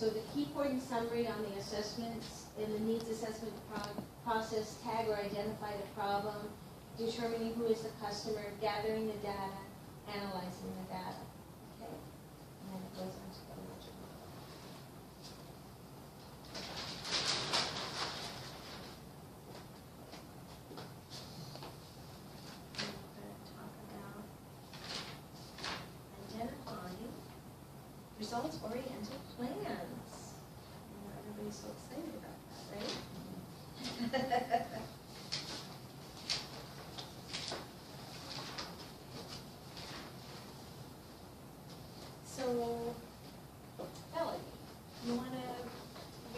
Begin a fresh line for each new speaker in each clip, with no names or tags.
So the key point and summary on the assessments, in the needs assessment process, tag or identify the problem, determining who is the customer, gathering the data, analyzing the data. Okay? And then it goes on to the ledger. We're going to talk about identifying results-oriented plans. I know everybody's so excited about that, right? So, Ellie, you want to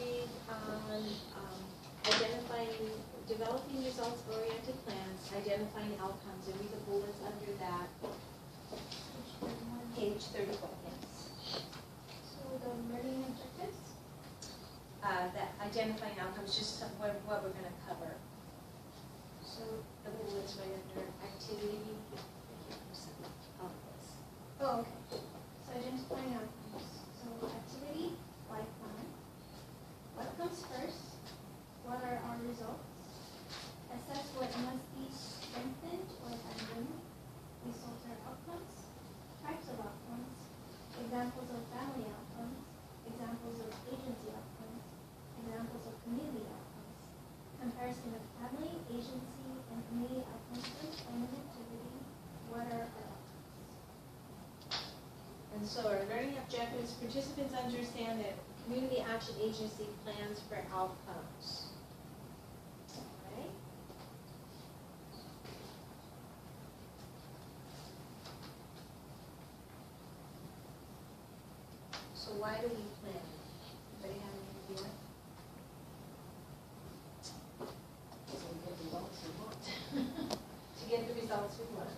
read on developing results-oriented plans, identifying outcomes, and read the bullets under that. Page 31, yes.
So the learning objectives?
That identifying outcomes, just what we're going to cover. So the bullets right under activity.
Oh, okay. So identifying outcomes. So activity, life plan. What comes first? What are our results? Assess what must be strengthened or abandoned. Results or outcomes. Types of outcomes. Examples of family outcomes. Examples of agency outcomes. Examples of community outcomes. Comparison of family, agency, and community outcomes for employment activity. What are our outcomes?
And so our learning objectives, participants understand that community action agency plans for outcomes. Alright? So why do we plan? Anybody have any idea?
So we get the results we want.
To get the results we want.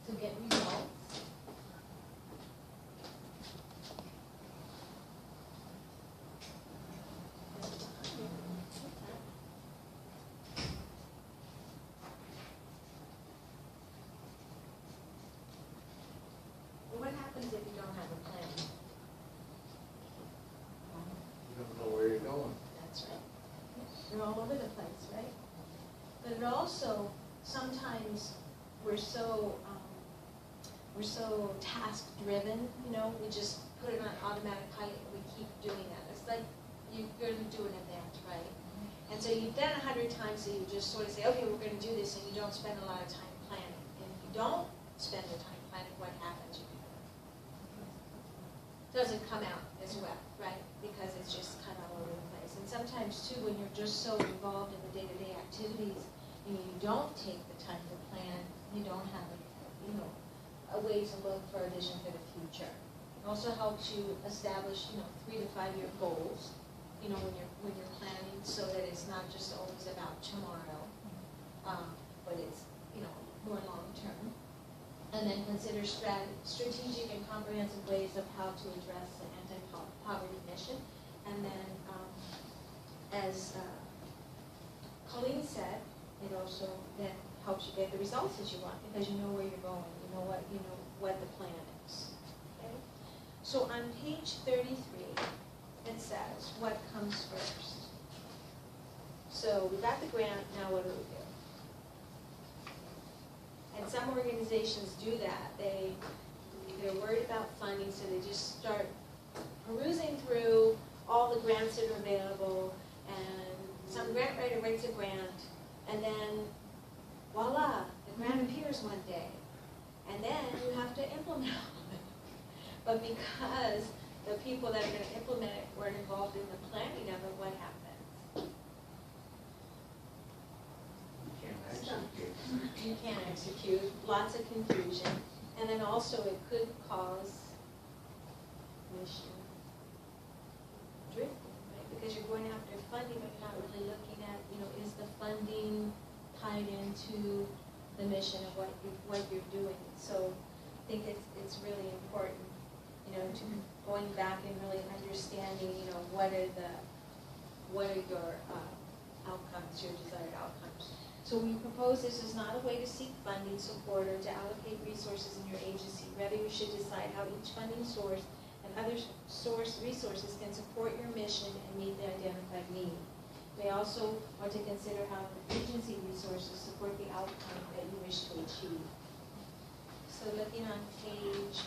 To get results. What happens if you don't have a plan?
You don't know where you're going.
That's right. You're all over the place, right? But it also, sometimes we're so task-driven, you know, we just put it on automatic pilot and we keep doing that. It's like you're going to do an event, right? And so you've done 100 times, so you just sort of say, okay, we're going to do this, and you don't spend a lot of time planning. And if you don't spend the time planning, what happens? It doesn't come out as well, right? Because it's just kind of all over the place. And sometimes, too, when you're just so involved in the day-to-day activities, and you don't take the time to plan, you don't have a way to look for a vision for the future. It also helps you establish, 3 to 5 year goals, when you're planning, so that it's not just always about tomorrow, but it's, more long term. And then consider strategic and comprehensive ways of how to address the anti-poverty mission. And then, as Colleen said, it also then helps you get the results that you want, because you know where you're going, you know what the plan is. Okay? So on page 33, it says, what comes first? So we got the grant, now what do we do? And some organizations do that. They're worried about funding, so they just start perusing through all the grants that are available, and some grant writer writes a grant, and then voila, the grant appears one day. And then you have to implement it. But because the people that are going to implement it weren't involved in the planning of it, what happens?
You can't execute.
You can't execute, lots of confusion. And then also it could cause mission drifting, right? Because you're going after funding, but you're not really looking at, is the funding tied into the mission of what you're doing. So I think it's really important, to going back and really understanding, you know, what are your outcomes, your desired outcomes. So we propose this is not a way to seek funding support or to allocate resources in your agency. Rather, you should decide how each funding source and other source resources can support your mission and meet the identified need. They also want to consider how the agency resources support the outcome that you wish to achieve. So looking on page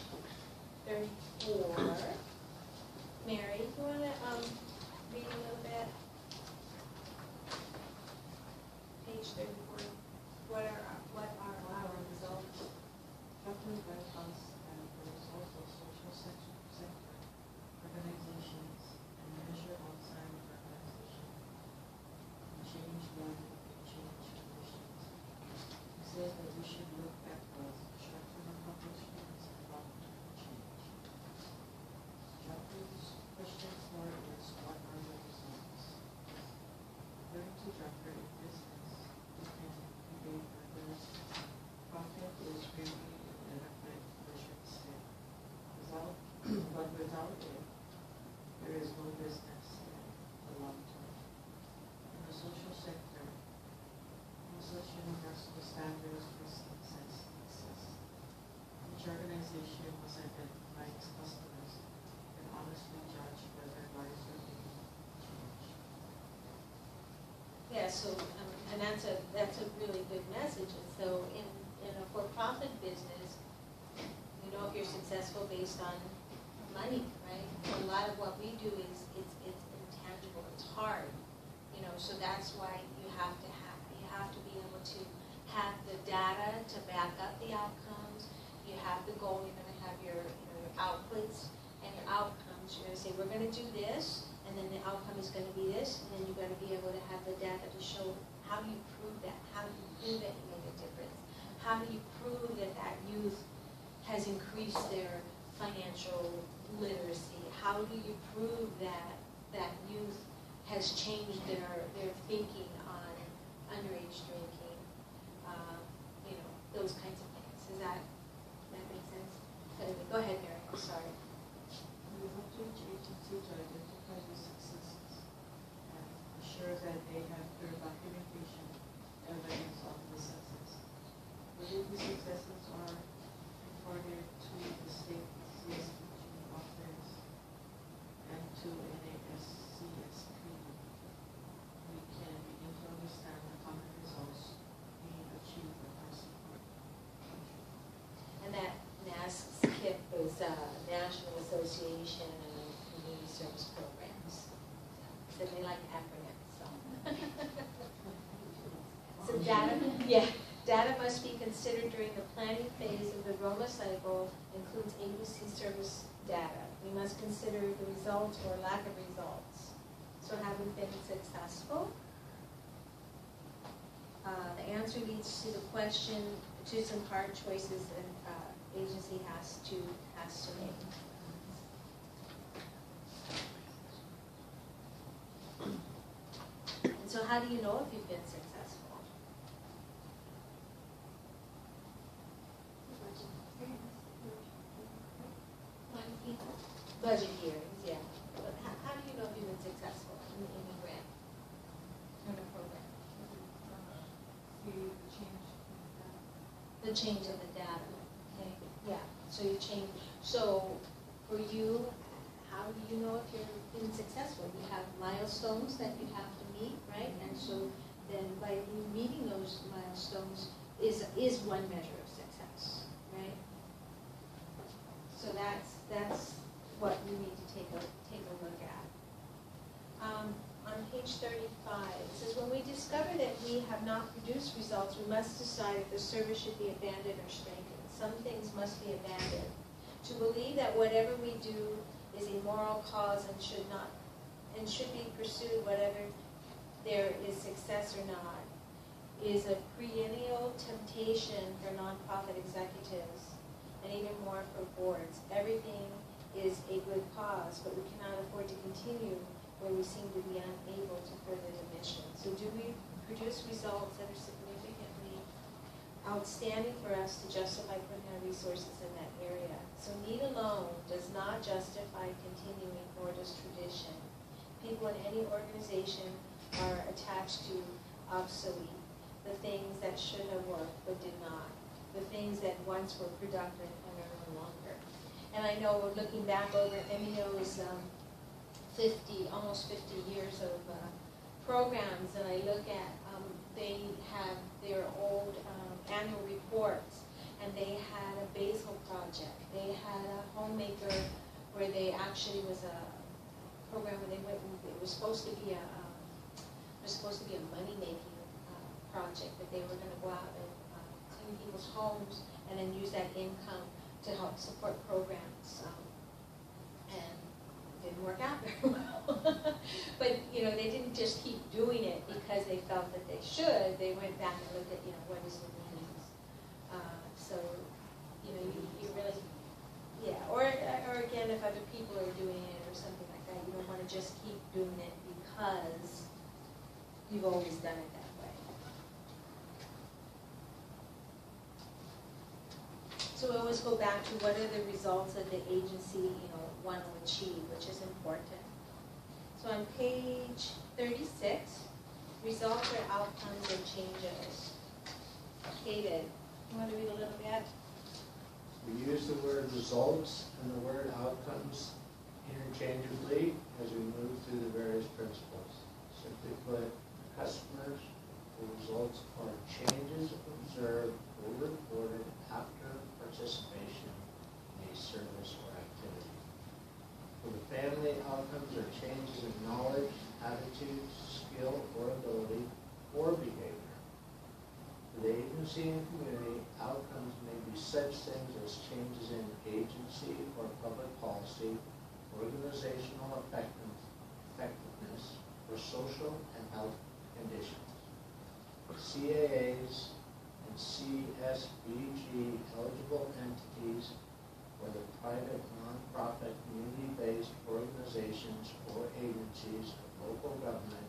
34, Mary, you want to read a little bit? Page 34. What are our results?
Calculate by cost and the results of social sector organizations and measure outside of organization and change one and change conditions. It says that we should look at both short-term accomplishments and long-term change. Jeffrey's question 4 is, what are the results? According to Jeffrey, in business, you can create others. Profit is really an adequate measured step. But without it, there is no business in the long term. In the social sector, no such universal standards for success exist. Each organization must identify its customers and honestly judge whether lives are being changed.
Yeah, so, and that's a really good message. And so in a for-profit business, you know if you're successful based on money, right? A lot of what we do is it's intangible, it's hard, you know, so that's why you have to be able to have the data to back up the outcomes. You have the goal, you're gonna have your outputs and your outcomes. You're gonna say, we're gonna do this, and then the outcome is gonna be this, and then you've got to be able to have the data to show how do you prove that, how do you prove that you make a difference, how do you prove that that youth has increased their financial literacy, how do you prove that that youth has changed their thinking on underage drinking, you know, those kinds of things. Does that make sense? Anyway, go ahead, Mary, I'm sorry.
We want each agency to identify the successes and assure that they have clear documentation, evidence of the success. Whether the successes are reported to the state CSPG office and to NASCSP, we can begin to understand the common results being achieved across the country.
And that NASCSP is National Association of Community Service Programs. So they like acronyms, so. So data must be considered during the planning phase of the ROMA cycle, includes agency service data. We must consider the results or lack of results. So have we been successful? The answer leads to the question, to some hard choices an agency has to make. And so how do you know if you've been successful? Budget hearings, yeah. But how do you know if you've been successful in the grant, in the program? The change in the data, okay, yeah, so you change, so for you, how do you know if you're being successful? You have milestones that you have to meet, right? And so then by you meeting those milestones is one measure of success, right? So that's what we need to take a look at. On page 35, it says, when we discover that we have not produced results, we must decide if the service should be abandoned or strengthened. Some things must be abandoned. To believe that whatever we do is a moral cause and should be pursued whatever there is success or not is a perennial temptation for nonprofit executives and even more for boards. Everything is a good cause, but we cannot afford to continue where we seem to be unable to further the mission. So do we produce results that are significantly outstanding for us to justify putting our resources in that area. So need alone does not justify continuing, nor does tradition. People in any organization are attached to obsolete, the things that should have worked but did not, the things that once were productive and are no longer. And I know, looking back over MEO's almost 50 years of programs, and I look at, they have their old annual reports, and they had a basil project. They had a homemaker where they actually was a program where they went, it was supposed to be a money-making project, that they were going to go out and clean people's homes and then use that income to help support programs. And it didn't work out very well. But, you know, they didn't just keep doing it because they felt that they should. They went back and looked at, you know, what is the needs. So, you know, you really, yeah. Or again, if other people are doing it or something like that, you don't want to just keep doing it because you've always done it that way. So we always go back to what are the results that the agency, you know, want to achieve, which is important. So on page 36, results or outcomes or changes. David, you want to read a little bit?
We use the word results and the word outcomes interchangeably as we move through the various principles. Simply put, customers, the results are changes observed or reported after participation in a service or activity. For the family, outcomes are changes in knowledge, attitude, skill, or ability, or behavior. For the agency and community, outcomes may be such things as changes in agency or public policy, organizational effectiveness, or social and health conditions. CAAs and CSBG eligible entities, whether private, nonprofit, community-based organizations or agencies of local government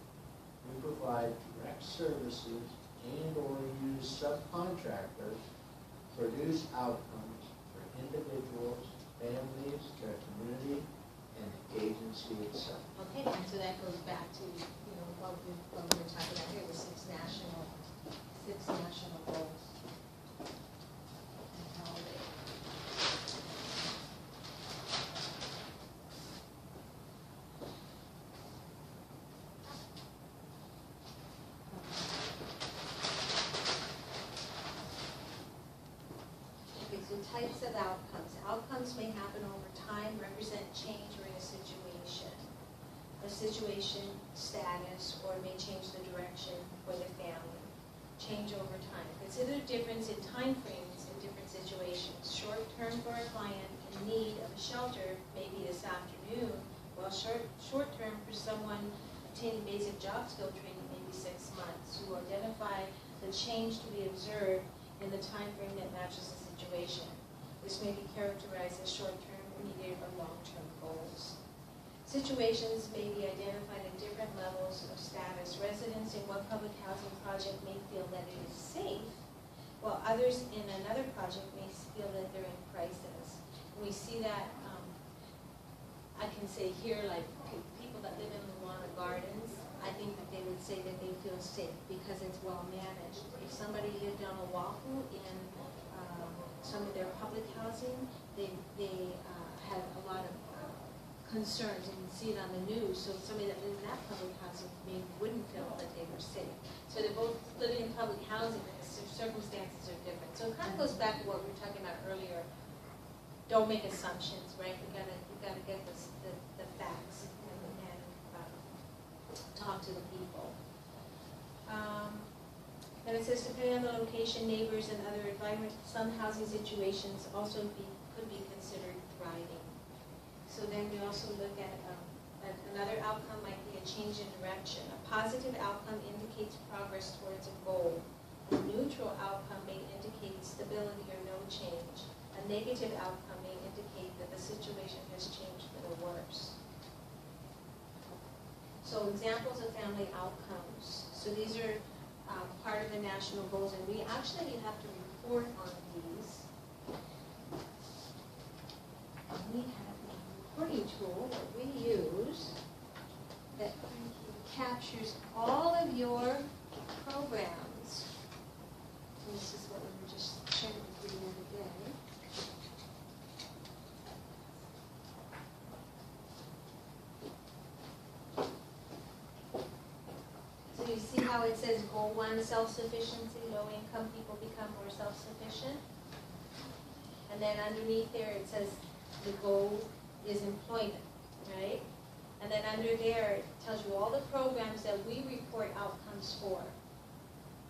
who provide direct services and/or use subcontractors, produce outcomes for individuals, families, their community, and the agency itself.
Okay, and so that goes back to, you know, what we were talking about here, the six national goals. And how they, okay, so types of outcomes. Outcomes may happen over time, represent change or in a situation status, or may change the direction for the family. Change over time. Consider the difference in time frames in different situations. Short term for a client in need of a shelter may be this afternoon, while short term for someone obtaining basic job skill training may be 6 months. To identify the change to be observed in the time frame that matches the situation. This may be characterized as short-term, immediate, or long-term goals. Situations may be identified at different levels of status. Residents in one public housing project may feel that it is safe, while others in another project may feel that they're in crisis. And we see that, I can say here, like people that live in Luana Gardens, I think that they would say that they feel safe because it's well managed. If somebody lived on Oahu in some of their public housing, they had a lot of concerns, and you see it on the news. So somebody that lived in that public housing maybe wouldn't feel that they were safe. So they're both living in public housing, and the circumstances are different. So it kind of goes back to what we were talking about earlier. Don't make assumptions, right? You gotta get the facts and talk to the people. And it says, depending on the location, neighbors, and other environment, some housing situations also could be considered thriving. So then we also look at another outcome might be a change in direction. A positive outcome indicates progress towards a goal. A neutral outcome may indicate stability or no change. A negative outcome may indicate that the situation has changed for the worse. So examples of family outcomes. So these are part of the national goals, and we actually have to report on these. We have a reporting tool that we use that captures all of your programs. And this is what we were just sharing with you the other day. So you see how it says goal 1, self-sufficiency, low-income people become more self-sufficient? And then underneath there it says the goal is employment, right? And then under there, it tells you all the programs that we report outcomes for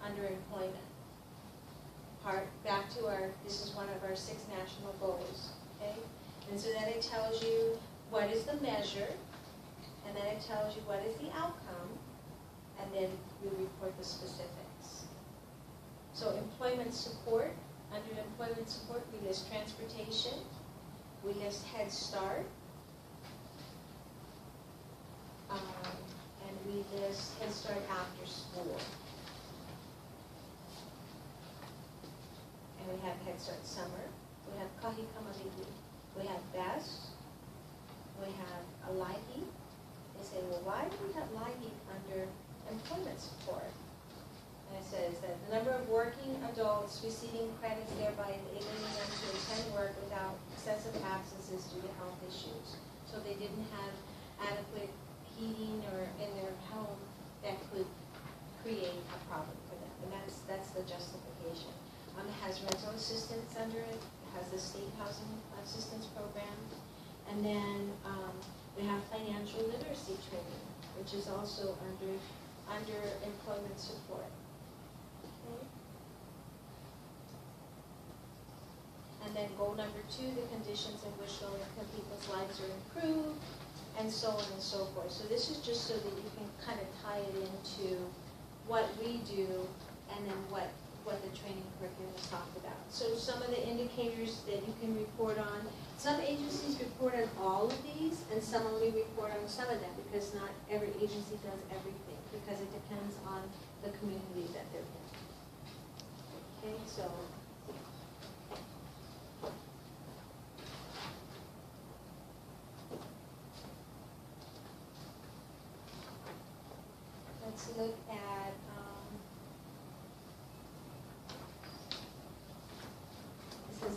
under employment. Back to this is one of our 6 national goals, okay? And so then it tells you what is the measure, and then it tells you what is the outcome, and then you report the specifics. So employment support, under employment support, we list transportation, we list Head Start, and we list Head Start after school. And we have Head Start Summer, we have Kahika Maliki, we have BEST, we have a LIHE. They say, well, why do we have LIHE under employment support? And it says that the number of working adults receiving credits thereby enabling them to attend work without excessive absences due to health issues. So they didn't have adequate heating or in their home that could create a problem for them. And that's the justification. It has rental assistance under it. It has the state housing assistance program. And then we have financial literacy training, which is also under employment support. Okay. And then goal number 2, the conditions in which low-income people's lives are improved, and so on and so forth. So this is just so that you can kind of tie it into what we do and then what the training curriculum is talked about. So some of the indicators that you can report on, some agencies report on all of these, and some only report on some of them, because not every agency does everything, because it depends on the community that they're in. Okay, so. Let's look at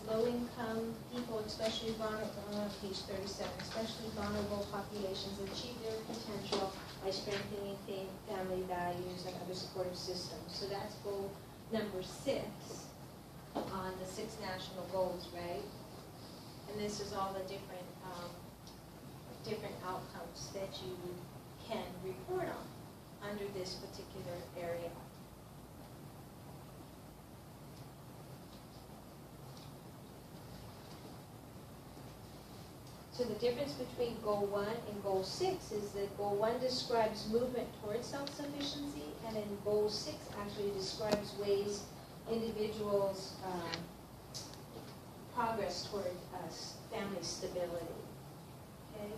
low-income people, especially vulnerable, page 37, especially vulnerable populations achieve their potential by strengthening family values and other supportive systems. So that's goal number 6 on the 6 national goals, right? And this is all the different outcomes that you can report on under this particular area. So the difference between goal 1 and goal 6 is that goal 1 describes movement towards self-sufficiency, and then goal 6 actually describes ways individuals progress toward family stability. Okay?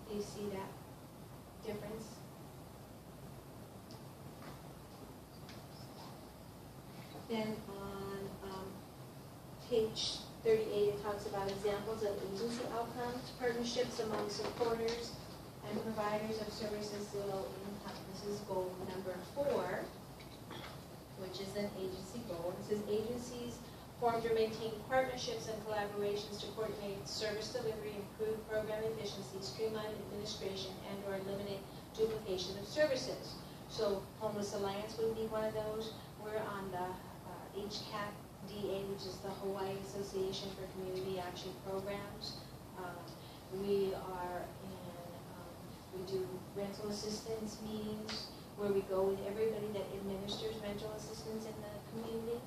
Do you see that difference? Then on page 38, it talks about examples of agency outcomes, partnerships among supporters and providers of services to low income. This is goal number 4, which is an agency goal. It says agencies formed or maintain partnerships and collaborations to coordinate service delivery, improve program efficiency, streamline administration, and or eliminate duplication of services. So Homeless Alliance would be one of those. We're on the HCAP-DA, which is the Hawaii Association for Community Action Programs. We are we do rental assistance meetings where we go with everybody that administers rental assistance in the community.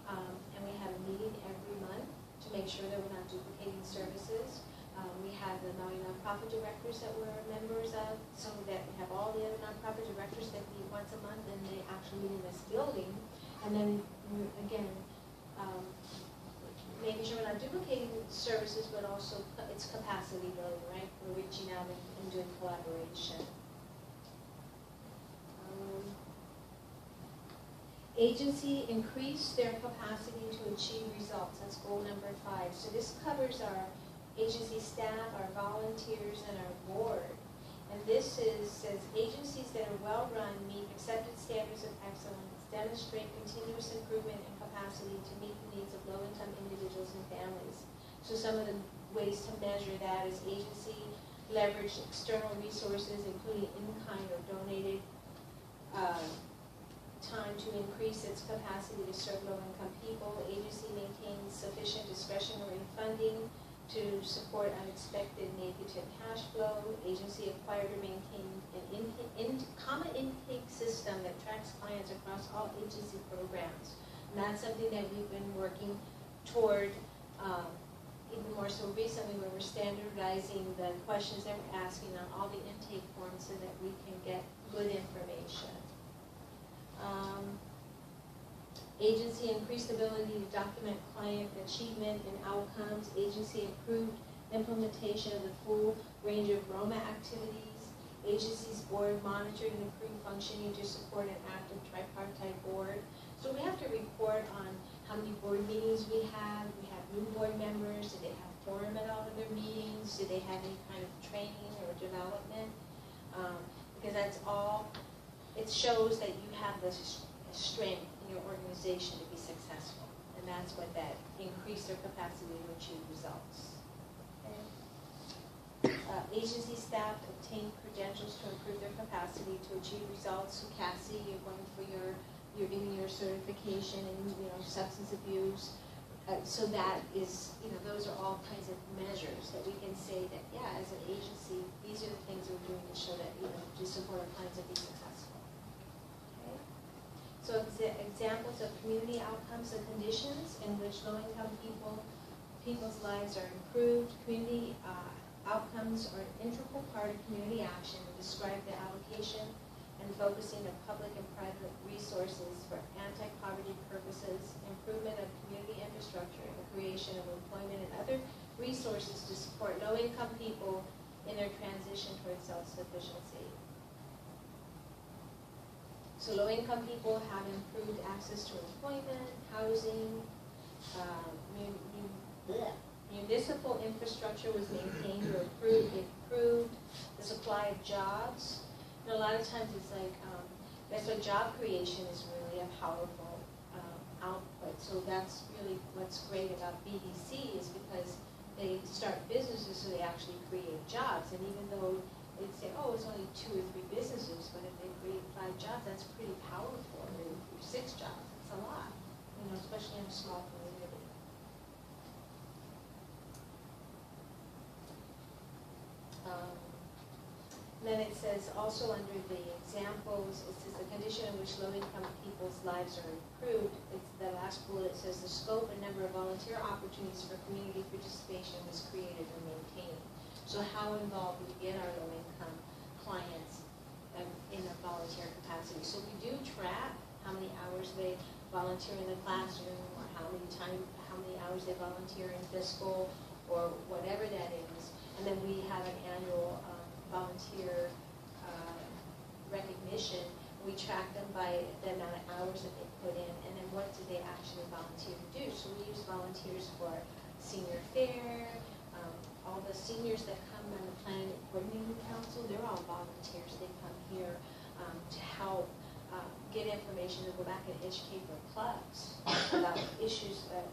And we have a meeting every month to make sure that we're not duplicating services. We have the Maui nonprofit directors that we're members of, so that we have all the other nonprofit directors that meet once a month, and they actually meet in this building. And then, again, making sure we're not duplicating services, but also it's capacity building, right? We're reaching out and doing collaboration. Agency increase their capacity to achieve results. That's goal number 5. So this covers our agency staff, our volunteers, and our board. And this says agencies that are well-run meet accepted standards of excellence, demonstrate continuous improvement and capacity to meet the needs of low-income individuals and families. So some of the ways to measure that is agency leverage external resources, including in-kind or donated time to increase its capacity to serve low-income people. Agency maintains sufficient discretionary funding to support unexpected negative cash flow. Agency acquired or maintained an common intake system that tracks clients across all agency programs. And that's something that we've been working toward even more so recently, where we're standardizing the questions that we're asking on all the intake forms so that we can get good information. Agency increased ability to document client achievement and outcomes. Agency improved implementation of the full range of ROMA activities. Agency's board monitored and improved functioning to support an active tripartite board. So we have to report on how many board meetings we have. We have new board members. Do they have quorum at all of their meetings? Do they have any kind of training or development? Because that's all, it shows that you have the strength in your organization to be successful. And that's what that increased their capacity to achieve results. Okay. Agency staff obtain credentials to improve their capacity to achieve results. So Cassie, you're going for you're getting your certification in substance abuse. So that is, those are all kinds of measures that we can say that, yeah, as an agency, these are the things we're doing to show that, to support our clients and be successful. Okay? So examples of community outcomes and conditions in which low-income people's lives are improved. Community outcomes are an integral part of community action and describe the allocation and focusing of public and private resources for anti-poverty purposes, improvement of community infrastructure, and the creation of employment and other resources to support low-income people in their transition towards self-sufficiency. So low-income people have improved access to employment, housing, municipal infrastructure was maintained or improved the supply of jobs. A lot of times it's like, that's what job creation is really a powerful output. So that's really what's great about BDC is because they start businesses so they actually create jobs. And even though they'd say, oh, it's only 2 or 3 businesses, but if they create 5 jobs, that's pretty powerful. Or 6 jobs, that's a lot, especially in a small community. Then it says also under the examples, it says the condition in which low-income people's lives are improved. It's the last bullet. It says the scope and number of volunteer opportunities for community participation was created or maintained. So how involved we get our low-income clients in a volunteer capacity. So we do track how many hours they volunteer in the classroom, or how many hours they volunteer in fiscal, or whatever that is. And then we have an annual volunteer recognition. We track them by the amount of hours that they put in, and then what do they actually volunteer to do. So we use volunteers for senior fair. All the seniors that come on the Planning and Coordinating Council, they're all volunteers. They come here to help get information to go back and educate their clubs about issues that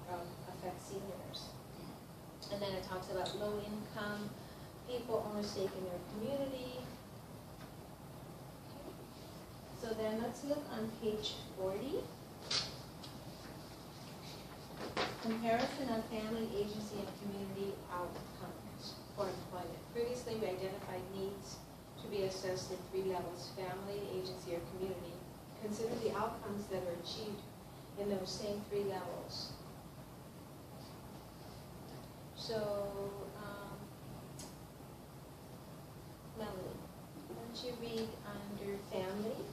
affect seniors. And then it talks about low income people own a stake in their community. Okay. So then let's look on page 40. Comparison of family, agency, and community outcomes for employment. Previously, we identified needs to be assessed in 3 levels: family, agency, or community. Consider the outcomes that are achieved in those same 3 levels. So, Melanie, why don't you read under family?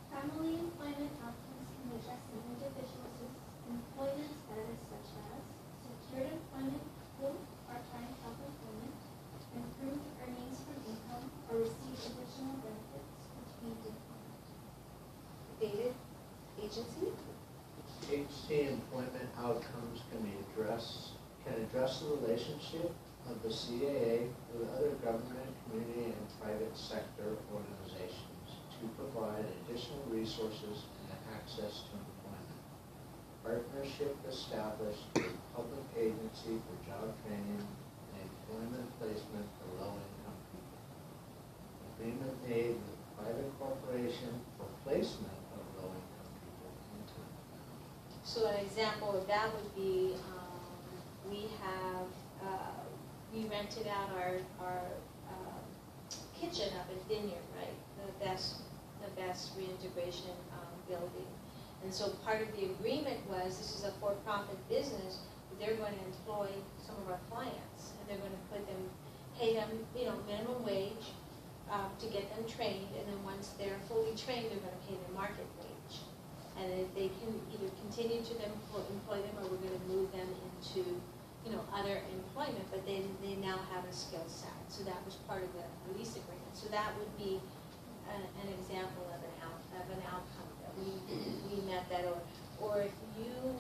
Family employment outcomes can address an individual's employment status such as secured employment, full, part-time self-employment, improved earnings from income, or receive additional benefits which may be employment.
The agency?
Agency employment outcomes can address the relationship of the CAA with other government, community, and private sector organizations to provide additional resources and access to employment. Partnership established with public agency for job training and employment placement for low-income people. Agreement made with private corporation for placement of low-income people into employment.
So an example of that would be, we rented out our kitchen up in Vineyard, right? The best reintegration building. And so part of the agreement was, this is a for-profit business, but they're going to employ some of our clients, and they're going to pay them, minimum wage to get them trained, and then once they're fully trained, they're going to pay their market wage. And they can either continue to employ them, or we're going to move them into other employment, but they now have a skill set. So that was part of the lease agreement. So that would be an example of an outcome that we met that, or if you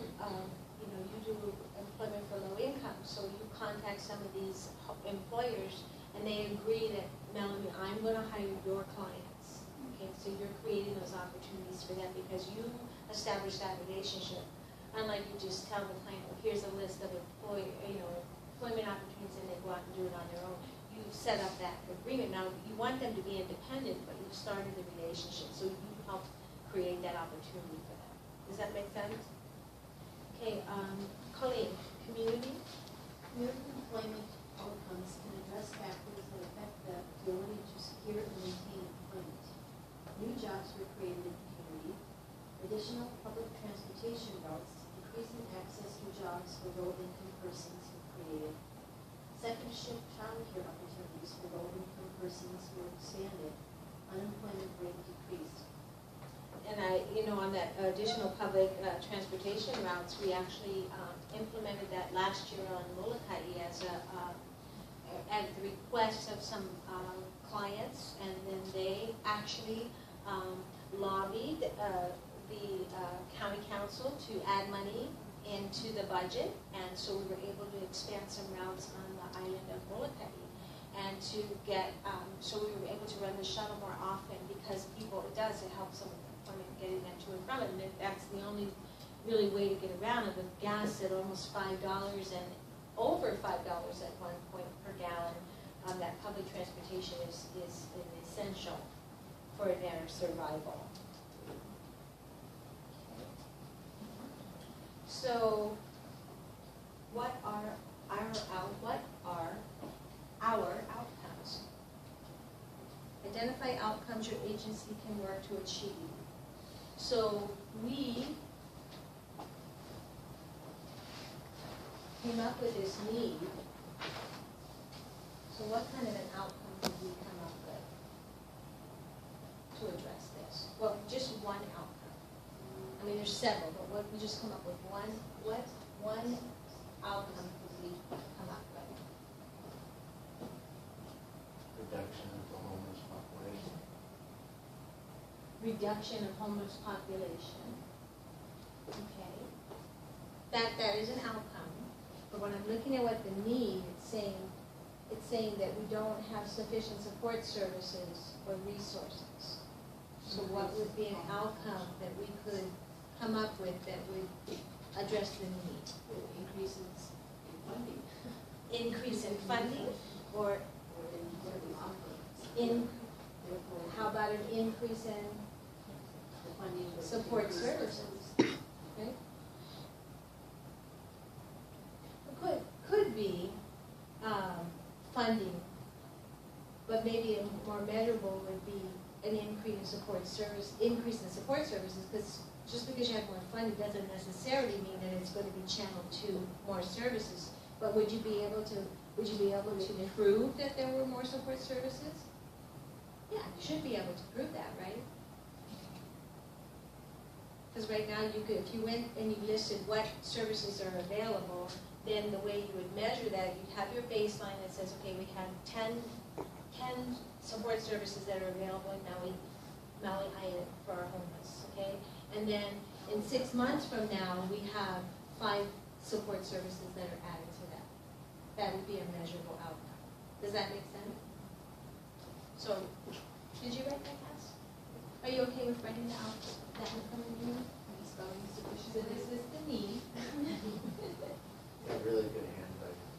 do employment for low income, so you contact some of these employers and they agree that, Melanie, I'm going to hire your clients. Okay, so you're creating those opportunities for them because you establish that relationship. Unlike you just tell the client, well, here's a list of employment opportunities, and they go out and do it on their own. You've set up that agreement. Now, you want them to be independent, but you've started the relationship, so you help create that opportunity for them. Does that make sense? Okay, Colleen, community?
Community employment outcomes can address factors that affect the ability to secure and maintain employment. New jobs were created in the community. Additional public transportation routes, increasing access to jobs for low-income persons were created. Second shift child care opportunities for low-income persons were expanded. Unemployment rate decreased.
And on that additional public transportation routes, we actually implemented that last year on Molokai at the request of some clients, and then they actually lobbied the county council to add money into the budget, and so we were able to expand some routes on the island of Molokai, and to get, so we were able to run the shuttle more often because it helps them with getting them to and from it, and that's the only really way to get around it. With gas at almost $5 and over $5 at one point per gallon, that public transportation is essential for their survival. So, what are our outcomes? Identify outcomes your agency can work to achieve. So we came up with this need. So what kind of an outcome did we come up with to address this? Well, just one outcome. I mean, there's several, but what we just come up with one. What one outcome did we come up with?
Reduction of the homeless population.
Reduction of homeless population. Okay. That is an outcome. But when I'm looking at what the need, it's saying that we don't have sufficient support services or resources. So what would be an outcome that we could come up with that would address the need?
Increases in funding.
Increase in funding, or how about an increase in
The funding
support services? Okay. Could be funding, but maybe a more measurable would be an increase in support services, because just because you have more funding doesn't necessarily mean that it's going to be channeled to more services. But would you be able to prove that there were more support services? Yeah, you should be able to prove that, right? Because right now, if you went and you listed what services are available, then the way you would measure that, you'd have your baseline that says, okay, we have 10 support services that are available in Maui Island for our homeless, okay? And then in 6 months from now, we have 5 support services that are added to that. That would be a measurable outcome. Does that make sense? So, did you write that, Cass? Are you okay with writing the outcome, that outcome in here? So this is the need.
Yeah, really good handwriting.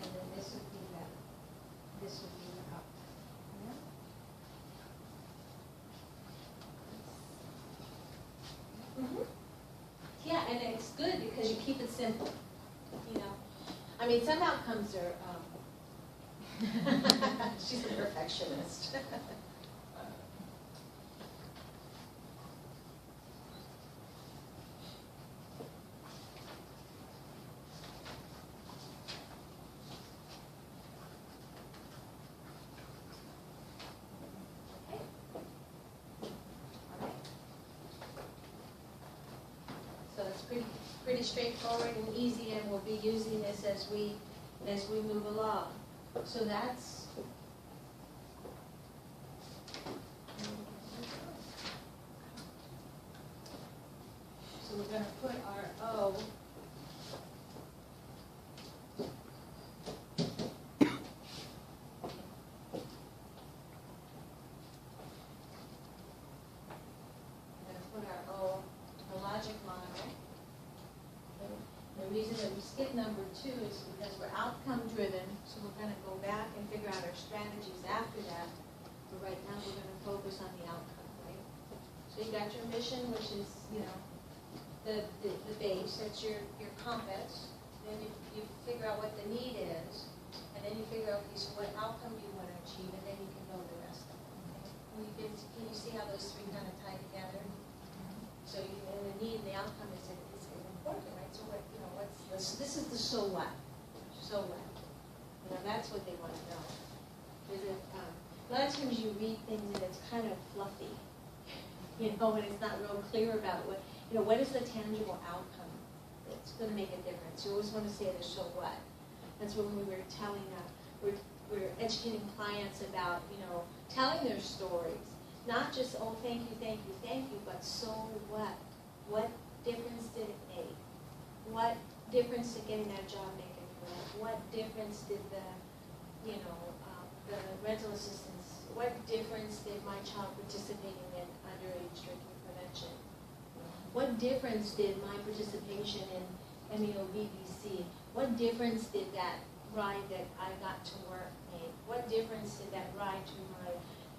And then this would be the outcome. Yeah? Yeah, and it's good because you keep it simple, you know. I mean, some outcomes are, she's a perfectionist. Pretty straightforward and easy, and we'll be using this as we move along. So that's we're going to put our O. The reason that we skip number 2 is because we're outcome driven, so we're going to go back and figure out our strategies after that. But right now we're going to focus on the outcome, right? So you got your mission, which is, you know, the base, that's your compass. Then you figure out what the need is, and then you figure out, okay, so what outcome do you want to achieve, and then you can know the rest of it. Okay? Can you see how those 3 kind of tie together? So and the need and the outcome is important, right? So what, you know, this is the so what. So what? You know, that's what they want to know. Is it, a lot of times you read things and it's kind of fluffy, you know, and it's not real clear about what, you know, what is the tangible outcome that's going to make a difference. You always want to say the so what. That's when we were telling, we're educating clients about, you know, telling their stories. Not just, oh, thank you, but so what? What difference did it make? What difference did getting that job make in your life? What difference did the rental assistance, what difference did my child participating in underage drinking prevention? What difference did my participation in MEO BBC? What difference did that ride that I got to work make? What difference did that ride to my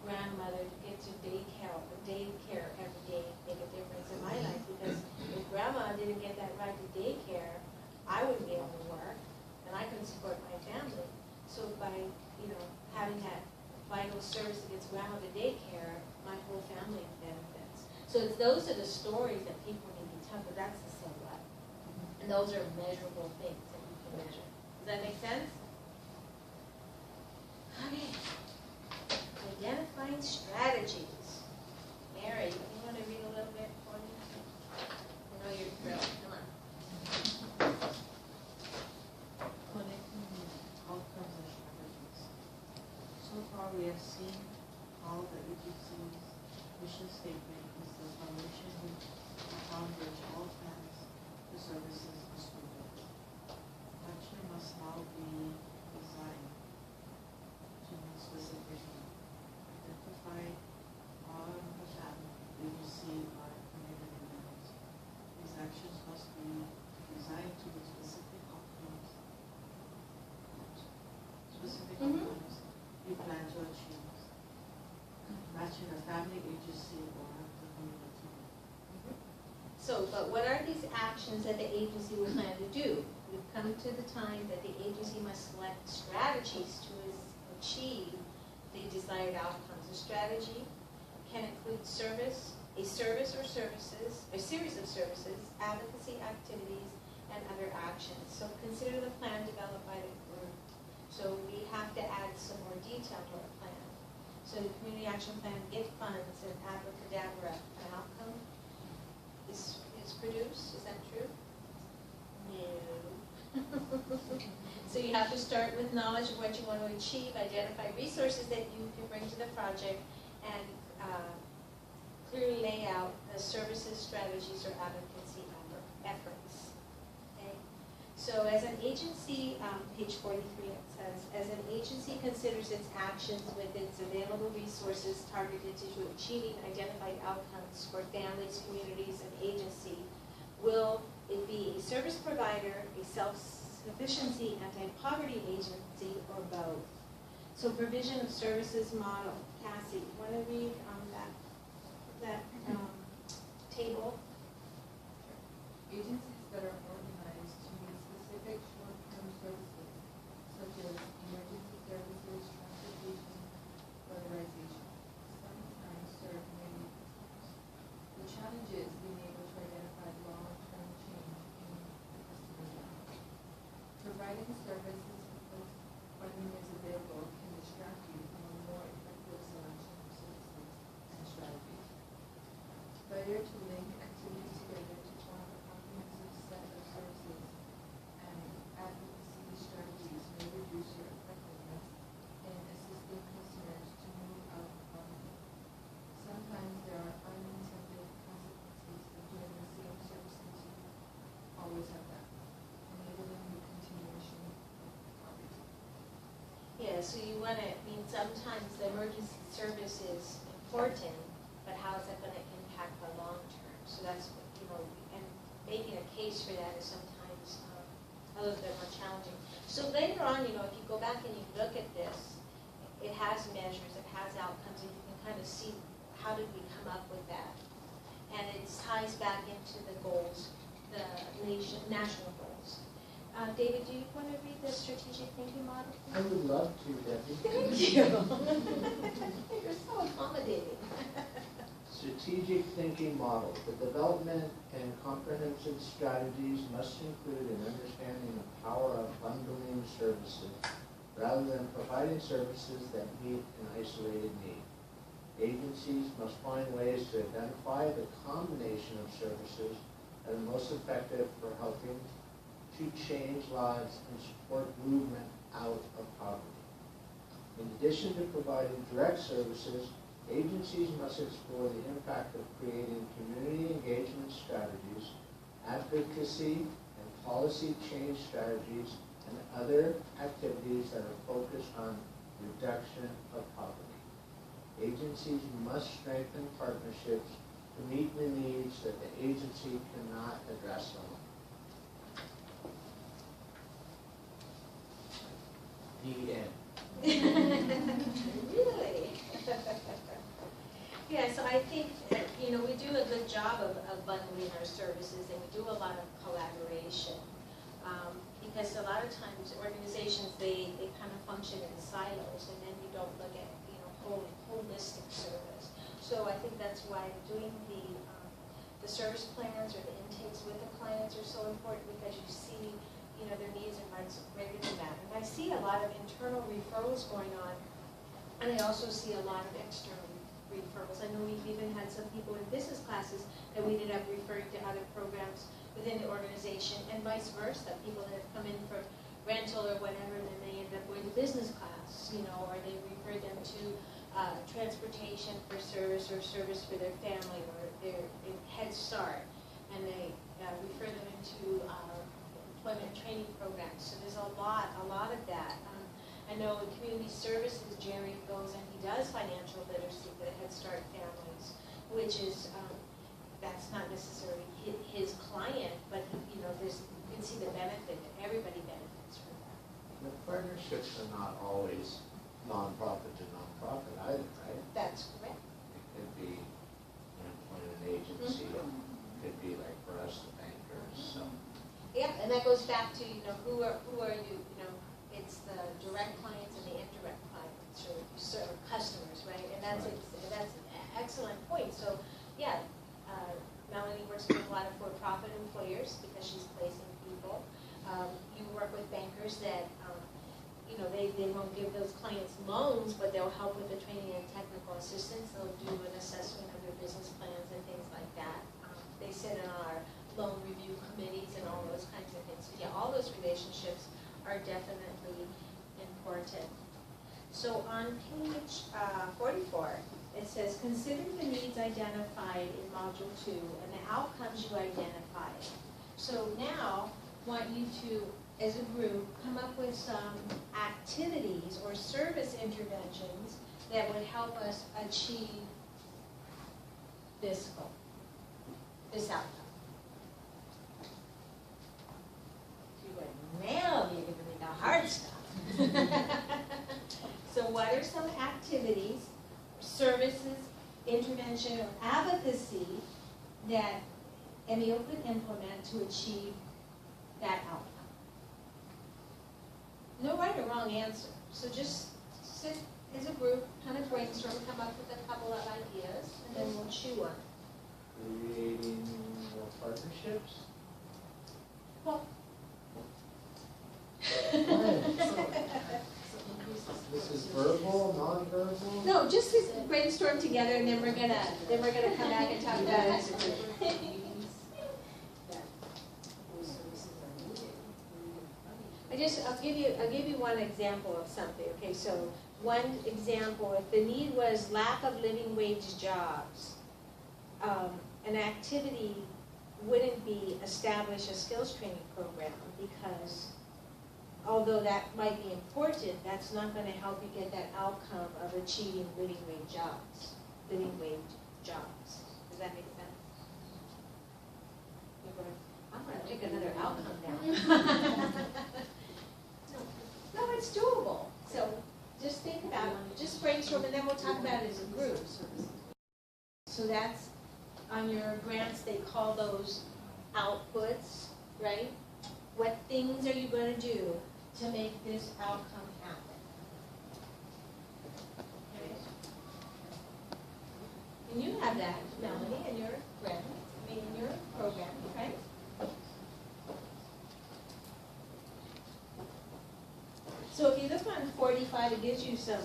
grandmother to get to daycare every day make a difference in my life? Because if grandma didn't get that ride to daycare, I wouldn't be able to work, and I couldn't support my family. So by, you know, having that vital service that gets grandma to daycare, my whole family benefits. So those are the stories that people need to tell, but that's the so what. And those are measurable things that you can measure. Does that make sense? Okay. Identifying strategies. Mary, you want to read a little bit for me? I know you're thrilled. Come on.
Connecting outcomes and strategies. So far we have seen how the agency's mission statement is the foundation upon which all plans, the services must be built. Action must now be designed to meet specific identify on the family, agency, or community members. These actions must be designed to the specific outcomes you plan to achieve, matching a family, agency, or the community.
So, but what are these actions that the agency will plan to do? We've come to the time that the agency must select strategies to achieve the desired outcomes. A strategy can include a series of services, advocacy activities, and other actions. So consider the plan developed by the group. So we have to add some more detail to our plan. So the community action plan, get funds, and abracadabra, an outcome is produced. Is that true? No. So you have to start with knowledge of what you want to achieve, identify resources that you can bring to the project, and clearly lay out the services, strategies, or advocacy efforts. Okay? So as an agency, page 43 it says, as an agency considers its actions with its available resources targeted to achieving identified outcomes for families, communities, and agency, will it be a service provider, a self-sufficiency, anti-poverty agency, or both? So provision of services model. Cassie, want to read that table?
Agencies that are organized to meet specific short-term services, such as emergency services, transportation, weatherization, sometimes serve many customers. The challenge is being able to identify long-term change in the customer journey. Providing services because funding is available can distract you from a more effective selection of services and strategies. Failure to link activities together to form a comprehensive set of services and advocacy strategies may reduce your effectiveness in assisting customers to move out of poverty. Sometimes there are unintended consequences of doing the same services you always have done, enabling the continuation of poverty.
Yeah, so you want to, I mean, sometimes the emergency service is important, but how is that going to impact the long term? So that's, and making a case for that is sometimes a little bit more challenging. So later on, if you go back and you look at this, it has measures, it has outcomes, and you can kind of see how did we come up with that. And it ties back into the goals, the national goals. David, do you want to read the strategic thinking model?
I would love to, Debbie.
Thank you. You're so accommodating.
Strategic thinking model. The development and comprehensive strategies must include an understanding of the power of bundling services rather than providing services that meet an isolated need. Agencies must find ways to identify the combination of services that are most effective for helping to change lives and support movement out of poverty. In addition to providing direct services, agencies must explore the impact of creating community engagement strategies, advocacy and policy change strategies, and other activities that are focused on reduction of poverty. Agencies must strengthen partnerships to meet the needs that the agency cannot address alone. The end.
Really? Yeah, so I think that, we do a good job of bundling our services, and we do a lot of collaboration. Because a lot of times organizations, they kind of function in silos, and then you don't look at, holistic service. So I think that's why doing the service plans or the intakes with the clients are so important, because you see, their needs are much greater than that. And I see a lot of internal referrals going on, and I also see a lot of external referrals. I know we've even had some people in business classes that we ended up referring to other programs within the organization, and vice versa. People that have come in for rental or whatever, and then they end up going to business class, or they refer them to transportation for service or service for their family or their Head Start, and they refer them into employment training programs. So there's a lot of that. I know in community services, Jerry goes and he does financial literacy for the Head Start families, which is, that's not necessarily his client, but you can see the benefit, that everybody benefits from that.
The partnerships are not always nonprofit to nonprofit either, right?
That's correct.
It could be an employment agency, it could be like for us, the bankers, so.
Yeah, and that goes back to, who are you, it's the direct clients and the indirect clients, or serve customers, right? And that's that's an excellent point. So, yeah, Melanie works with a lot of for-profit employers because she's placing people. You work with bankers that, they won't give those clients loans, but they'll help with the training and technical assistance. They'll do an assessment of their business plans and things like that. They sit in our loan review committees and all those kinds of things. So yeah, all those relationships are definitely important. So on page 44, it says, consider the needs identified in module 2 and the outcomes you identified. So now, want you to, as a group, come up with some activities or service interventions that would help us achieve this goal, this outcome. You would, now you're giving me the hard stuff. So what are some activities, services, intervention, or advocacy that MEO could implement to achieve that outcome? No right or wrong answer. So just sit as a group, kind of brainstorm, come up with a couple of ideas, and then we'll chew on it.
Creating more partnerships?
Well,
This is verbal, non-verbal?
no, just brainstorm together, and then we're gonna come back and talk about it. I'll give you one example of something. Okay, so one example, if the need was lack of living wage jobs, an activity wouldn't be establish a skills training program, because although that might be important, that's not going to help you get that outcome of achieving living wage jobs. Does that make sense? I'm going to pick another outcome now. No, it's doable. So just think about it, just brainstorm, and then we'll talk about it as a group. So that's on your grants, they call those outputs, right? What things are you going to do to make this outcome happen? Okay. And you have that, Melanie, in your grant, in your program, right? So if you look on 45, it gives you some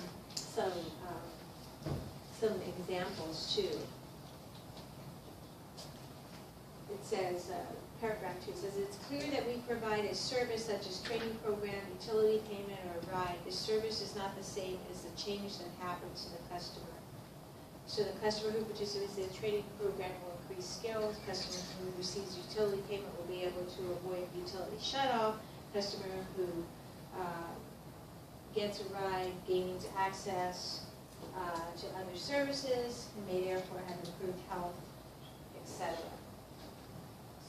examples too. It says, paragraph 2 says, it's clear that we provide a service such as training program, utility payment, or a ride. This service is not the same as the change that happens to the customer. So the customer who participates in the training program will increase skills. Customer who receives utility payment will be able to avoid utility shutoff. Customer who gets a ride gains access to other services and may therefore have improved health, etc.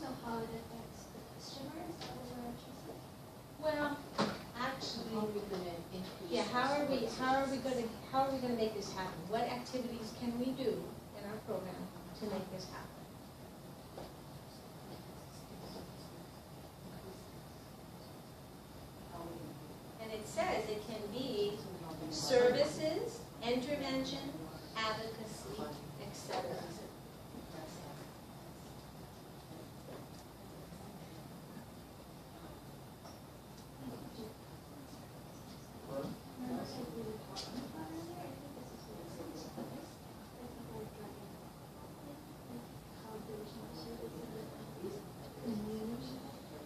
So how it affects the customer, is that what we're interested in?
Well, actually,
How are we going to increase?
yeah. How are we going to make this happen? What activities can we do in our program to make this happen? And it says it can be services, intervention, advocacy, etc.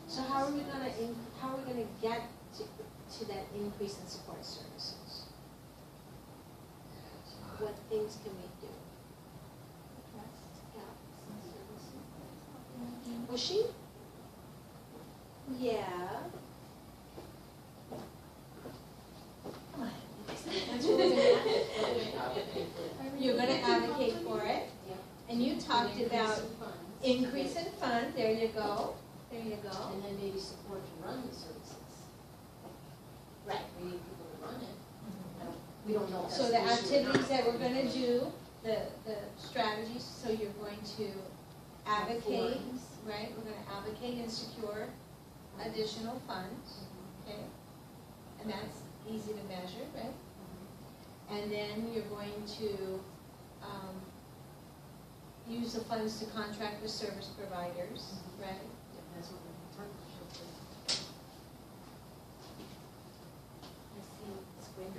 So how are we going to get to that increase in support services? What things can we do? Was she? Yeah. Come on. That's what we're gonna do. You're going to advocate for it. And you talked about increase in fund. There you go. There you go.
And then maybe support to run the services.
Right.
We need people to run it. We don't know if
So
that's
the
an issue or
activities
not.
that we're going to do, the strategies, so you're going to advocate, right? We're going to advocate and secure additional funds, okay? And that's easy to measure, right? And then you're going to use the funds to contract with service providers, right?
That's what the partnership is.
I see it's going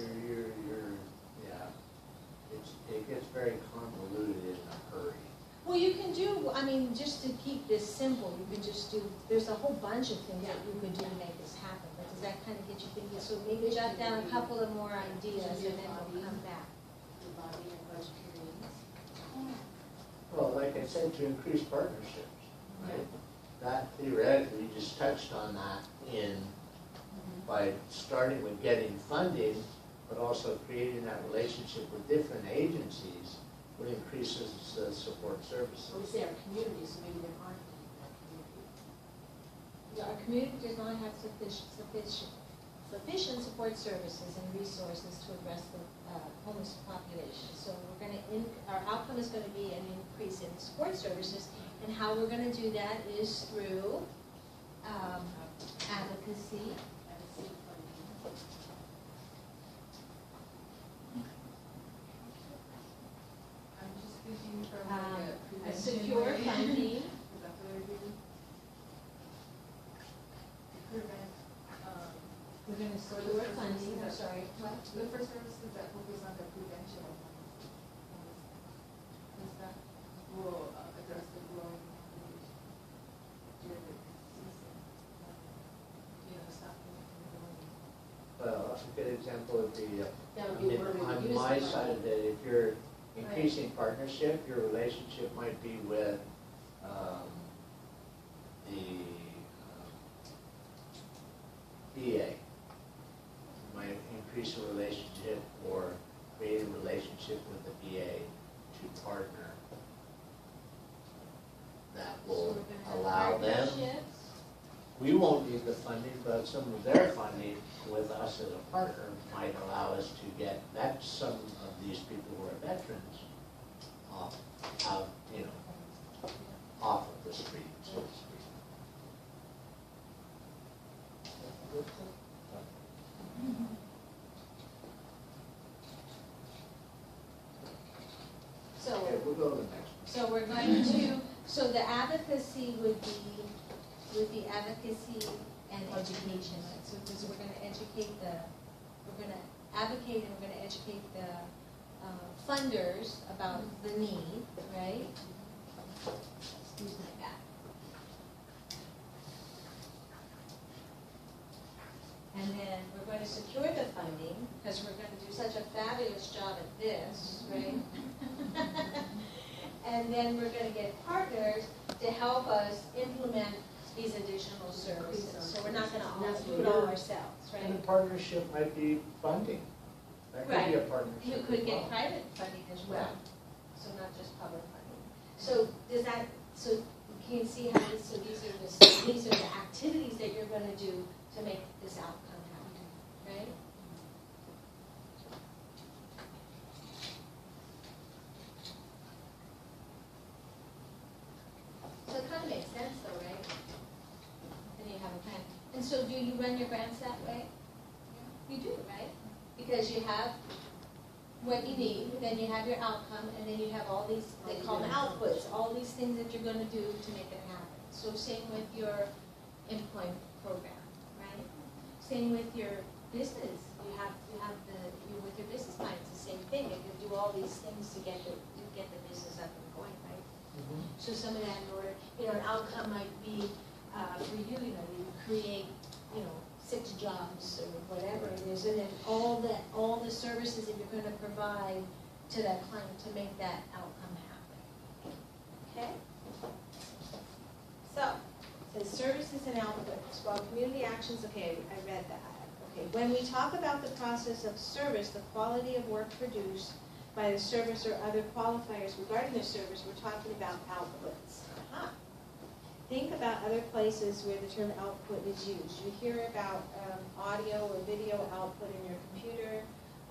It gets very convoluted in a hurry.
Well, you can do, I mean, just to keep this simple, you could just do, there's a whole bunch of things that you could do to make this happen, but does that kind of get you thinking? So maybe jot down a couple of more ideas and then we'll come back.
lobbying and budget hearings.
Well, like I said, to increase partnerships, right? That theoretically, you just touched on that by starting with getting funding, but also creating that relationship with different agencies, what increases the support services.
Well, we say our community, so maybe there aren't any in that community.
Our community does not have sufficient support services and resources to address the homeless population. So we're going to, our outcome is going to be an increase in support services, and how we're going to do that is through advocacy.
I'm just thinking from
A
like a prevention.
secure
way.
funding.
Is that what I do? Prevent,
We're going to
Or the
secure
first
funding, I'm
services that-
sorry, what?
look for services that focus on the prevention of homelessness. Because that will address the growing population during the season. Stop them from going.
Well, a good example would be,
That would be where we would
on
use
my
the
side of it, if you're increasing partnership, your relationship might be with the VA. You might increase a relationship or create a relationship with the VA to partner. That
So
will
we're gonna have
allow them,
partnerships.
we won't need the funding, but some of their funding with us as a partner might allow us to get, that's some of these people who are veterans off, out, off of the street, so to speak.
So,
Okay, we'll go to the next one.
so we're going to, so the advocacy would be advocacy and education, right? So, because we're gonna educate we're gonna advocate and we're gonna educate the funders about the need, right? Excuse my back. And then we're going to secure the funding, because we're going to do such a fabulous job at this, right? And then we're going to get partners to help us implement these additional services. So we're not going to all do it all ourselves,
And the
right?
partnership might be funding. That could be a
Right.
partnership.
You could
as
get
well.
private funding as well, so not just public funding. So does that, so can you see how this, so these are the activities that you're going to do to make this outcome happen, right? So it kind of makes sense though, right? Then you have a plan. And so do you run your grants that way? You do, right? Because you have what you need, then you have your outcome, and then you have all these, they call them outputs, all these things that you're gonna do to make it happen. So same with your employment program, right? Same with your business. With your business plan, it's the same thing. You can do all these things to get the business up and going, right?
Mhm.
So some of that in order, an outcome might be, for you, you create, 6 jobs or whatever it is, and then all the services that you're gonna provide to that client to make that outcome happen. Okay? So, it says services and outputs, while community actions, okay, I read that. Okay, when we talk about the process of service, the quality of work produced by the service or other qualifiers regarding the service, we're talking about outputs. Think about other places where the term output is used. You hear about audio or video output in your computer,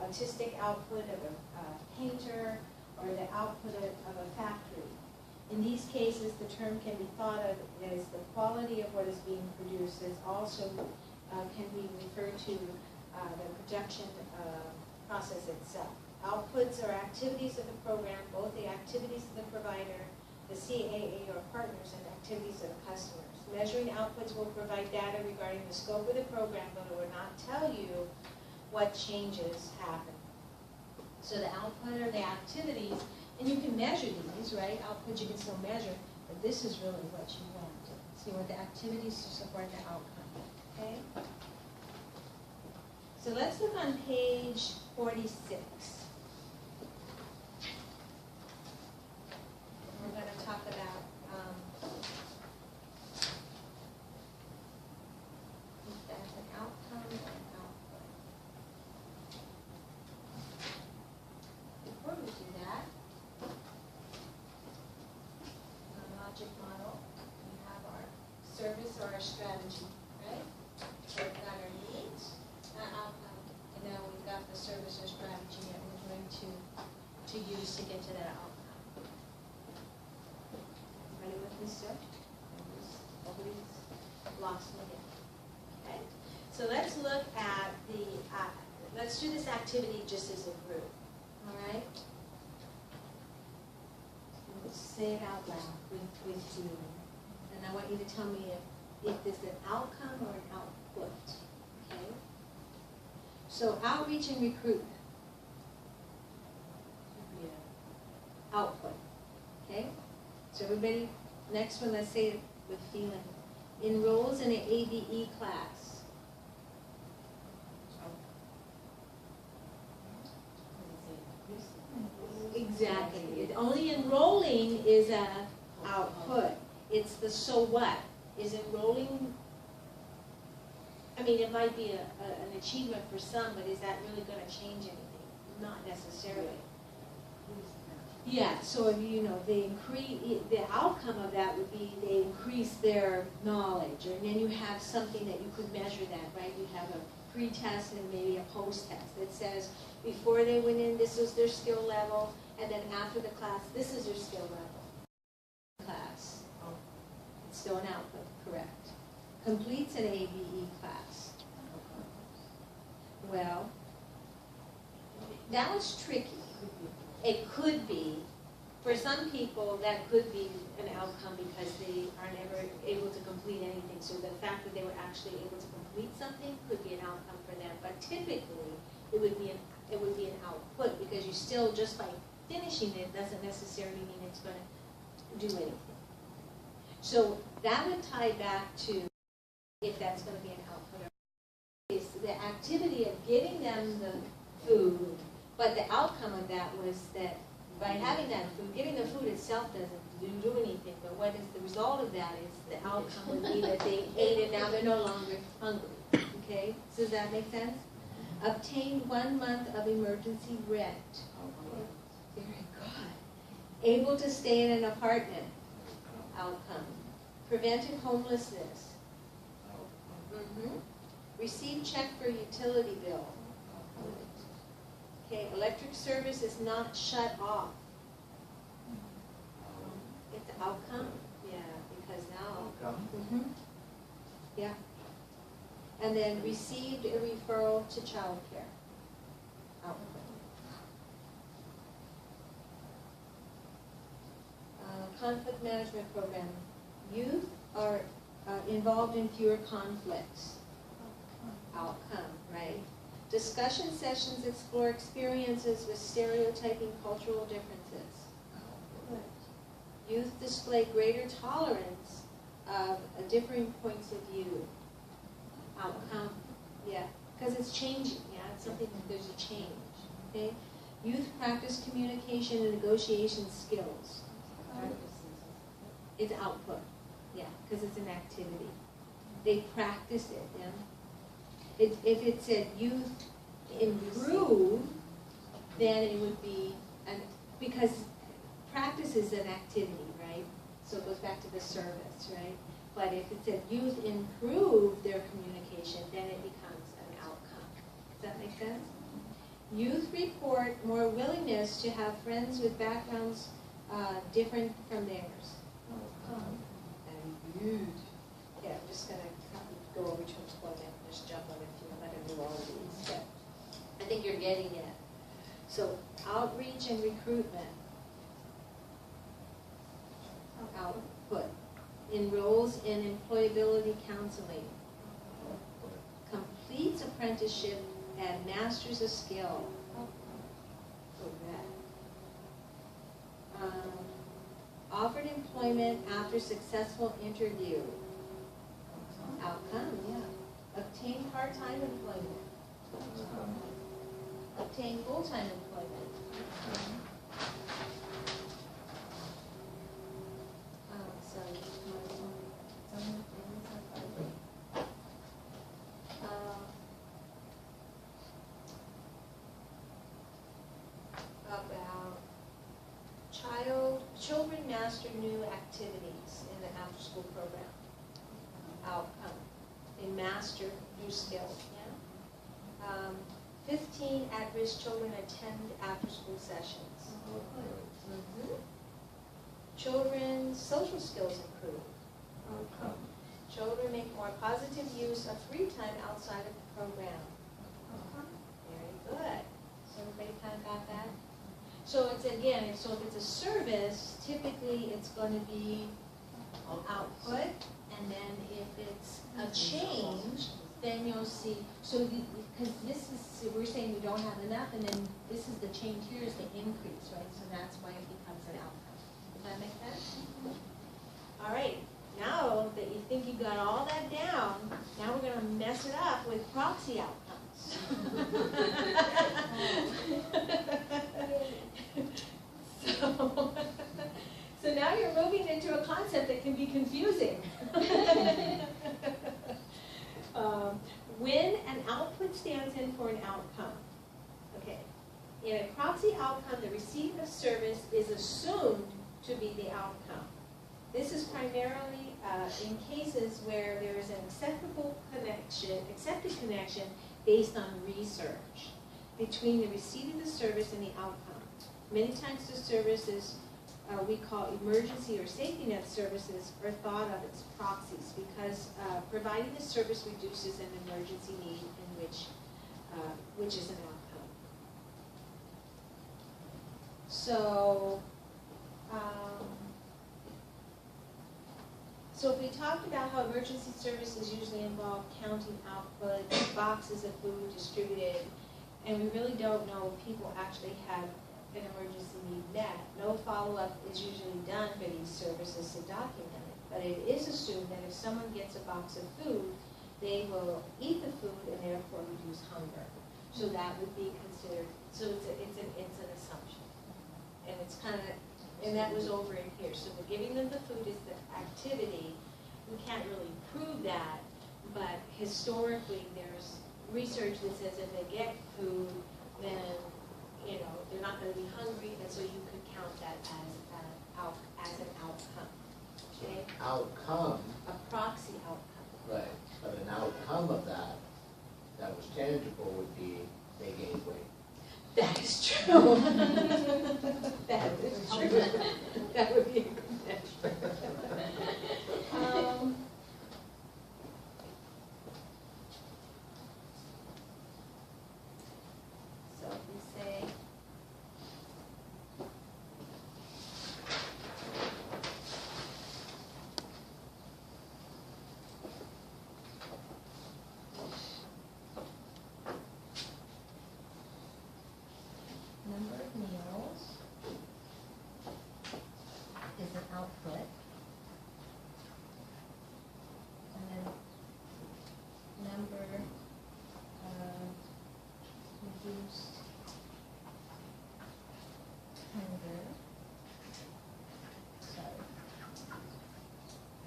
artistic output of a painter, or the output of a factory. In these cases, the term can be thought of as the quality of what is being produced, as also can be referred to the production process itself. Outputs are activities of the program, both the activities of the provider, the CAA or partners, and activities of the customers. Measuring outputs will provide data regarding the scope of the program, but it will not tell you what changes happen. So the output are the activities, and you can measure these, right? Output you can still measure, but this is really what you want to see, what the activities to support the outcome, okay? So let's look on page 46. object model. We have our service or our strategy, right? So we've got our needs, our outcome, and now we've got the service or strategy that we're going to use to get to that outcome. Ready with me, sir? Nobody's lost me yet. Okay? So let's look at the, let's do this activity just as a group, all right? Say it out loud with you. And I want you to tell me if it's an outcome or an output, okay? So outreach and recruitment. Output, okay? So everybody, next one, let's say it with feeling. Enrolls in an ABE class. Exactly. Only enrolling is a output. It's the so what. Is enrolling, I mean, it might be an achievement for some, but is that really going to change anything? Not necessarily. Yeah, so if you know, they increase, the outcome of that would be they increase their knowledge, and then you have something that you could measure that, right? You have a pre-test and maybe a post-test that says before they went in, this was their skill level, and then after the class, this is their skill level. Class. It's still an output, correct. Completes an ABE class. Well, that was tricky. It could be, for some people, that could be an outcome because they are never able to complete anything. So the fact that they were actually able to complete something could be an outcome for them. But typically, it would be an output because you still, just by finishing it, doesn't necessarily mean it's going to do anything. So that would tie back to if that's going to be an output or not. It's the activity of giving them the food. But the outcome of that was that by having that food, giving the food itself doesn't do anything, but what is the result of that is the outcome would be that they ate and now they're no longer hungry. Okay? So does that make sense? Obtained 1 month of emergency rent. Very good. Able to stay in an apartment. Outcome. Prevented homelessness. Received check for utility bill. Okay, electric service is not shut off. It's outcome, yeah, because now. Yeah. And then received a referral to child care. Outcome. Conflict management program. Youth are involved in fewer conflicts. Outcome, right? Discussion sessions explore experiences with stereotyping cultural differences. Youth display greater tolerance of differing points of view. Outcome, yeah, because it's changing, yeah, it's something that there's a change, okay? Youth practice communication and negotiation skills. It's output, yeah, because it's an activity. They practice it, yeah. If it said youth improve, then it would be, because practice is an activity, right? So it goes back to the service, right? But if it said youth improve their communication, then it becomes an outcome. Does that make sense? Youth report more willingness to have friends with backgrounds different from theirs. And huge. Yeah, I'm just going to go over to employment. Just jump on if you want to do all of these. But I think you're getting it. So outreach and recruitment. Output. Enrolls in employability counseling. Completes apprenticeship and masters a skill. Offered employment after successful interview. Outcome, yeah. Obtain part-time employment. Obtain full-time employment. About children master new activities in the after-school program? Outcome. They master new skills, yeah? 15 at-risk children attend after-school sessions. Mhm. Children's social skills improve. Children make more positive use of free time outside of the program. Very good. So everybody kind of got that? So it's, again, so if it's a service, typically it's going to be output, and then if it's a change, then you'll see, so because this is, we're saying we don't have enough, and then this is the change here is the increase, right? So that's why it becomes an outcome. Does that make sense? All right, now that you think you got all that down, now we're going to mess it up with proxy outcomes. So now you're moving into a concept that can be confusing. When an output stands in for an outcome, okay, in a proxy outcome, the receipt of service is assumed to be the outcome. This is primarily in cases where there is an accepted connection based on research between the receipt of the service and the outcome. Many times the services we call emergency or safety net services are thought of as proxies because providing the service reduces an emergency need in which is an outcome. So, so if we talked about how emergency services usually involve counting output, boxes of food distributed, and we really don't know if people actually have an emergency need met. No follow-up is usually done for these services to document it, but it is assumed that if someone gets a box of food, they will eat the food and therefore reduce hunger. So that would be considered, so it's an assumption. And it's kind of, and that was over in here. So the giving them the food is the activity. We can't really prove that, but historically there's research that says if they get food, then they're not going to be hungry, and so you could count that as an outcome. Okay?
Outcome.
A proxy outcome.
Right, but an outcome of that was tangible would be they gained weight.
That is true. That is true. That would be a good measure. So if we say, number of meals is an output, and then number of reduced hunger, is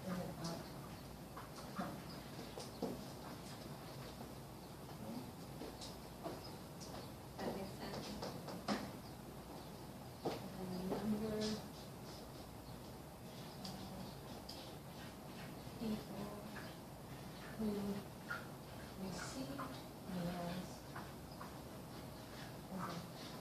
an outcome. That makes sense? And the number of people who received meals is a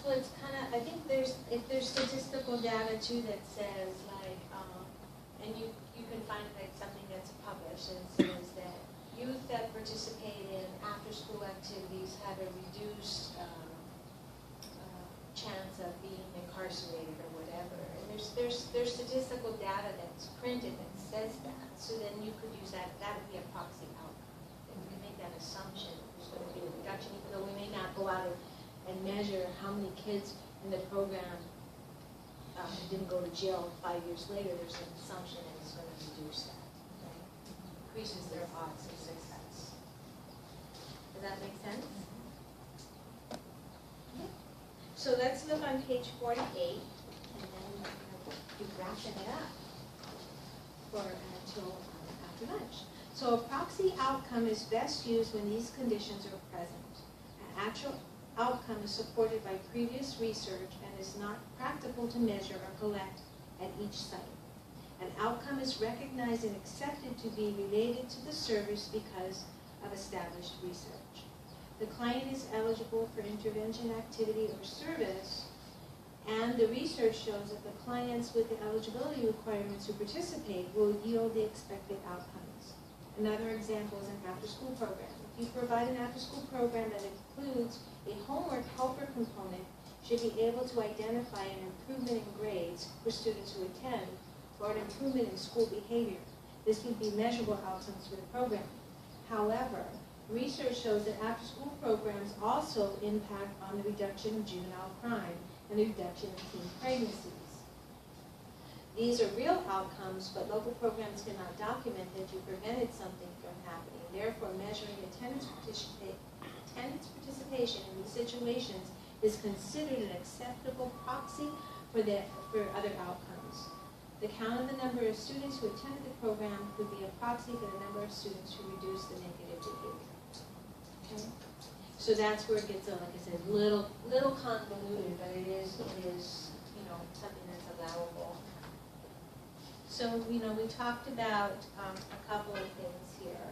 So it's kind of, I think there's statistical data too that says like, and you can find like something that's published and says that youth that participate in after-school activities have a reduced chance of being incarcerated or whatever. And there's statistical data that's printed that says that. So then you could use that. That would be a proxy outcome. If we make that assumption, there's going to be a reduction, even though we may not go out and measure how many kids in the program didn't go to jail 5 years later. There's an assumption that it's going to reduce that. Right? Increases their odds of success. Does that make sense? So let's look on page 48, and then we'll be wrapping it up until after lunch. So a proxy outcome is best used when these conditions are present. An actual outcome is supported by previous research and is not practical to measure or collect at each site. An outcome is recognized and accepted to be related to the service because of established research. The client is eligible for intervention, activity, or service, and the research shows that the clients with the eligibility requirements who participate will yield the expected outcomes. Another example is an after-school program. If you provide an after-school program that includes a homework helper component, should be able to identify an improvement in grades for students who attend, or an improvement in school behavior. This would be measurable outcomes for the program. However, research shows that after-school programs also impact on the reduction of juvenile crime and the reduction of teen pregnancies. These are real outcomes, but local programs cannot document that you prevented something from happening. Therefore, measuring attendance participation in these situations is considered an acceptable proxy for other outcomes. The count of the number of students who attended the program would be a proxy for the number of students who reduced the negative behavior. Okay? So that's where it gets, like I said, little convoluted, but it is something that's allowable. So we talked about a couple of things here.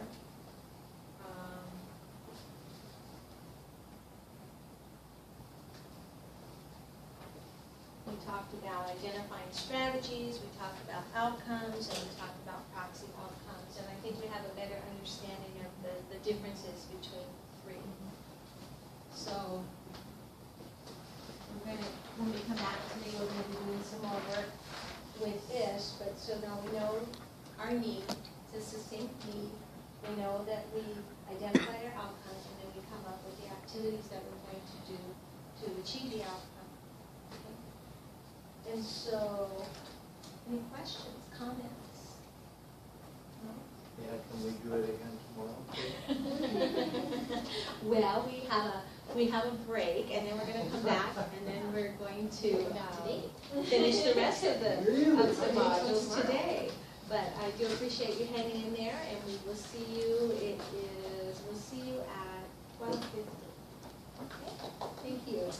We talked about identifying strategies, we talked about outcomes, and we talked about proxy outcomes. And I think we have a better understanding of the differences between the three. So when we come back today, we're going to be doing some more work with this. But so now we know our need, it's a succinct need. We know that we identify our outcomes, and then we come up with the activities that we're going to do to achieve the outcome. And so, any questions, comments? No?
Yeah, can we do it again tomorrow?
Well, we have a break, and then we're going to come back, and then we're going to finish the rest of the modules today. But I do appreciate you hanging in there, and we will see you. We'll see you at 12:50. Okay. Thank you.